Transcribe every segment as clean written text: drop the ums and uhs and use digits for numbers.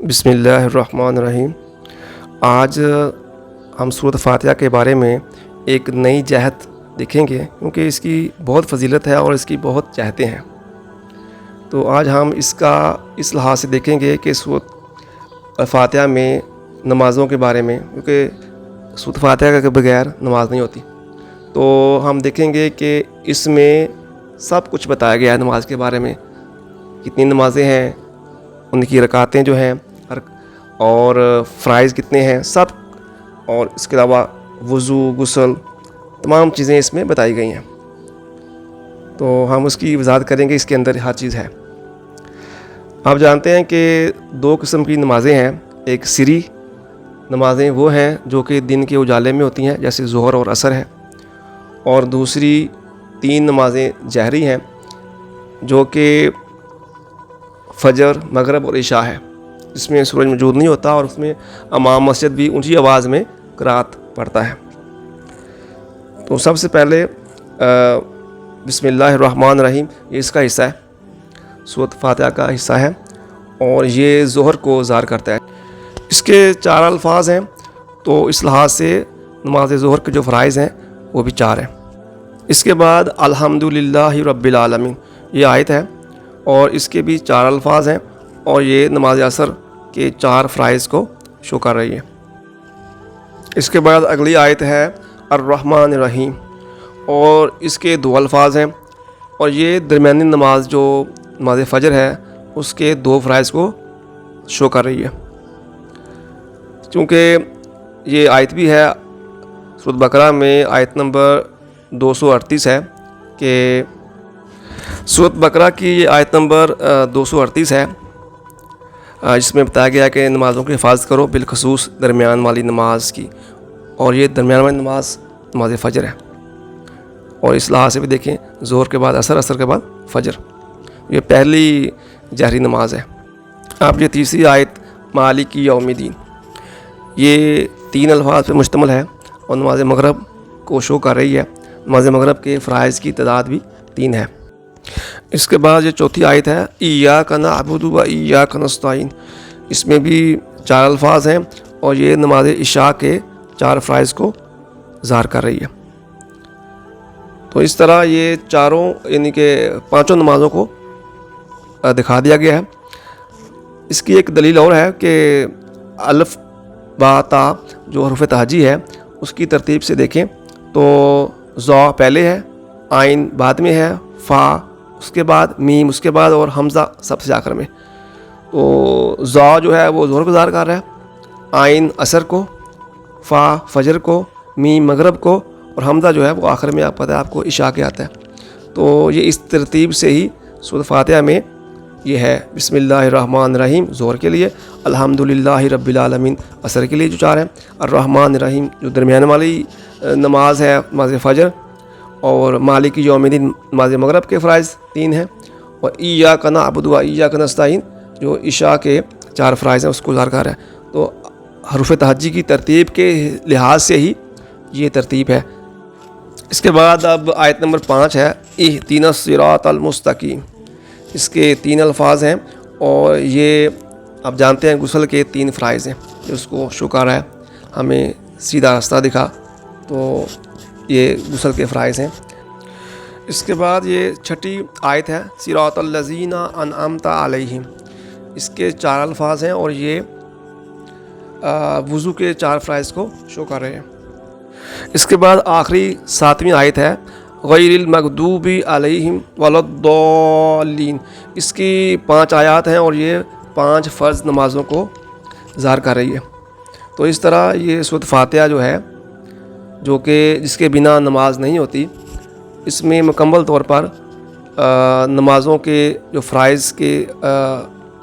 بسم اللہ الرحمن الرحیم۔ آج ہم سورۃ فاتحہ کے بارے میں ایک نئی جہت دیکھیں گے، کیونکہ اس کی بہت فضیلت ہے اور اس کی بہت جہتیں ہیں۔ تو آج ہم اس لحاظ سے دیکھیں گے کہ سورۃ فاتحہ میں نمازوں کے بارے میں، کیونکہ سورۃ فاتحہ کے بغیر نماز نہیں ہوتی، تو ہم دیکھیں گے کہ اس میں سب کچھ بتایا گیا ہے نماز کے بارے میں، کتنی نمازیں ہیں، ان کی رکعتیں جو ہیں اور فرائض کتنے ہیں سب، اور اس کے علاوہ وضو، غسل، تمام چیزیں اس میں بتائی گئی ہیں۔ تو ہم اس کی وضاحت کریں گے، اس کے اندر ہر چیز ہے۔ آپ جانتے ہیں کہ دو قسم کی نمازیں ہیں، ایک سری نمازیں وہ ہیں جو کہ دن کے اجالے میں ہوتی ہیں، جیسے ظہر اور عصر ہے، اور دوسری 3 نمازیں جہری ہیں جو کہ فجر، مغرب اور عشاء ہے، جس میں سورج موجود نہیں ہوتا اور اس میں امام مسجد بھی اونچی آواز میں قرات پڑھتا ہے۔ تو سب سے پہلے بسم اللہ الرحمن الرحیم، یہ اس کا حصہ ہے، سورۃ فاتحہ کا حصہ ہے، اور یہ ظہر کو ظاہر کرتا ہے۔ اس کے 4 الفاظ ہیں، تو اس لحاظ سے نماز ظہر کے جو فرائض ہیں وہ بھی 4 ہیں۔ اس کے بعد الحمدللہ رب العالمین، یہ آیت ہے، اور اس کے بھی 4 الفاظ ہیں، اور یہ نماز عصر کے 4 فرائض کو شو کر رہی ہے۔ اس کے بعد اگلی آیت ہے الرحمن الرحیم، اور اس کے 2 الفاظ ہیں، اور یہ درمیانی نماز جو نماز فجر ہے اس کے 2 فرائض کو شو کر رہی ہے۔ چونکہ یہ آیت بھی ہے سورۃ بقرہ میں آیت نمبر 238 ہے، کہ سورۃ بقرہ کی یہ آیت نمبر 238 ہے، جس میں بتایا گیا ہے کہ نمازوں کی حفاظت کرو، بالخصوص درمیان والی نماز کی، اور یہ درمیان والی نماز نماز فجر ہے۔ اور اس لحاظ سے بھی دیکھیں، ظہر کے بعد عصر، عصر کے بعد فجر، یہ پہلی جہری نماز ہے۔ اب یہ تیسری آیت مالک یوم الدین، یہ 3 الفاظ پہ مشتمل ہے، اور نماز مغرب کو شو کر رہی ہے۔ نماز مغرب کے فرائض کی تعداد بھی 3 ہے۔ اس کے بعد یہ چوتھی آیت ہے ایاک نعبد و ایاک نستعین، اس میں بھی 4 الفاظ ہیں، اور یہ نماز عشاء کے 4 فرائض کو ظاہر کر رہی ہے۔ تو اس طرح یہ چاروں یعنی کہ 5 نمازوں کو دکھا دیا گیا ہے۔ اس کی ایک دلیل اور ہے کہ الف با تا جو حروف تہجی ہے اس کی ترتیب سے دیکھیں تو ضا پہلے ہے، عین بعد میں ہے، فا اس کے بعد، میم اس کے بعد، اور حمزہ سب سے آخر میں۔ تو ضا جو ہے وہ ظہر کو ظاہر کر رہا ہے، عین عصر کو، فا فجر کو، میم مغرب کو، اور حمزہ جو ہے وہ آخر میں آپ پتہ ہے آپ کو عشاء کے آتا ہے۔ تو یہ اس ترتیب سے ہی سورۃ فاتحہ میں یہ ہے، بسم اللہ الرحمن الرحیم ظہر کے لیے، الحمدللہ رب العالمین عصر کے لیے جو 4 ہیں، الرحمن الرحیم جو درمیان والی نماز ہے نماز فجر، اور مالک یوم الدین نماز مغرب کے فرائض 3 ہیں، اور ایاک نعبد و ایاک نستعین جو عشاء کے 4 فرائض ہیں اس کو ظاہر کر رہا ہے۔ تو حروف تہجی کی ترتیب کے لحاظ سے ہی یہ ترتیب ہے۔ اس کے بعد اب آیت نمبر 5 ہے اہدنا الصراط المستقیم، اس کے 3 الفاظ ہیں، اور یہ آپ جانتے ہیں غسل کے 3 فرائض ہیں جو اس کو شو کر رہا ہے، ہمیں سیدھا راستہ دکھا، تو یہ غسل کے فرائض ہیں۔ اس کے بعد یہ 6ٹھی آیت ہے صراط الذین انعمت علیہم، اس کے 4 الفاظ ہیں، اور یہ وضو کے 4 فرائض کو شو کر رہے ہیں۔ اس کے بعد آخری 7ویں آیت ہے غیر المغضوب علیہم ولا الضالین، اس کی 5 آیات ہیں، اور یہ 5 فرض نمازوں کو ظاہر کر رہی ہے۔ تو اس طرح یہ سورۃ فاتحہ جو ہے، جو کہ جس کے بنا نماز نہیں ہوتی، اس میں مکمل طور پر نمازوں کے جو فرائض کے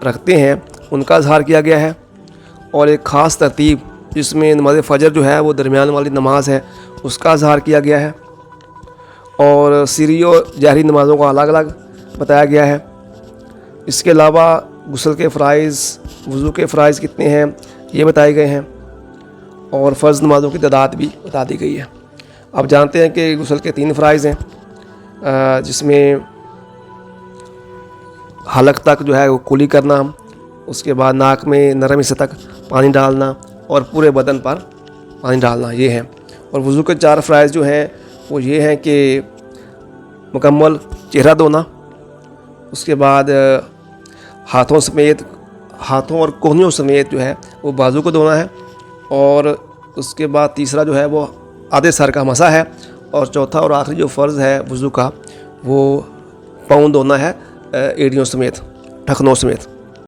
رکھتے ہیں ان کا اظہار کیا گیا ہے، اور ایک خاص ترتیب جس میں نماز فجر جو ہے وہ درمیان والی نماز ہے اس کا اظہار کیا گیا ہے، اور سری و جہری نمازوں کو الگ الگ بتایا گیا ہے۔ اس کے علاوہ غسل کے فرائض، وضو کے فرائض کتنے ہیں یہ بتائے گئے ہیں، اور فرض نمازوں کی تعداد بھی بتا دی گئی ہے۔ آپ جانتے ہیں کہ غسل کے 3 فرائض ہیں، جس میں حلق تک جو ہے وہ کلی کرنا، اس کے بعد ناک میں نرم حصے تک پانی ڈالنا اور پورے بدن پر پانی ڈالنا، یہ ہیں۔ اور وضو کے 4 فرائض جو ہیں وہ یہ ہیں کہ مکمل چہرہ دھونا، اس کے بعد ہاتھوں اور کوہنیوں سمیت جو ہے وہ بازو کو دھونا ہے، اور اس کے بعد تیسرا جو ہے وہ آدھے سر کا مسح ہے، اور چوتھا اور آخری جو فرض ہے وضو کا وہ پاؤں دھونا ہے ایڑیوں سمیت، ٹخنوں سمیت۔